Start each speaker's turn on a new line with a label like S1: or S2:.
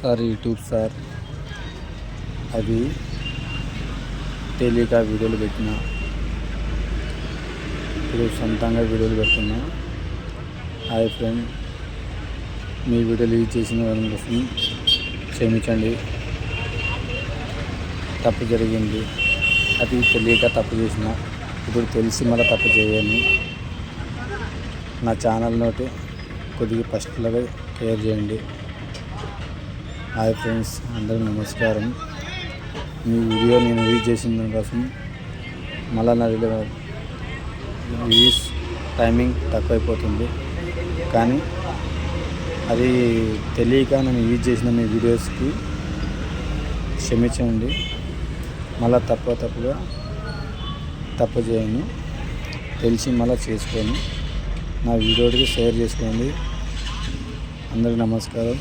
S1: Sir YouTube sir అది తెలియక వీడియోలు పెట్టిన, ఇప్పుడు సొంతంగా వీడియోలు పెడుతున్నా. హాయ్ ఫ్రెండ్, మీ వీడియోలు యూజ్ చేసిన వాళ్ళ కోసం క్షమించండి. తప్పు జరిగింది, అది తెలియక తప్పు చేసిన, ఇప్పుడు తెలిసి మళ్ళీ తప్పు చేయను. నా ఛానల్ నోటి కొద్దిగా ఫస్ట్లాగా కేర్ చేయండి. హాయ్ ఫ్రెండ్స్, అందరికీ నమస్కారం. మీ వీడియో నేను యూజ్ చేసిన దానికోసం మళ్ళీ నా వ్యూస్ టైమింగ్ తక్కువైపోతుంది, కానీ అది తెలియక నేను యూజ్ చేసిన మీ వీడియోస్కి క్షమించండి. మళ్ళీ తప్పు చేయను, తెలిసి మళ్ళీ చేసుకొని నా వీడియోకి షేర్ చేసుకోండి. అందరికీ నమస్కారం.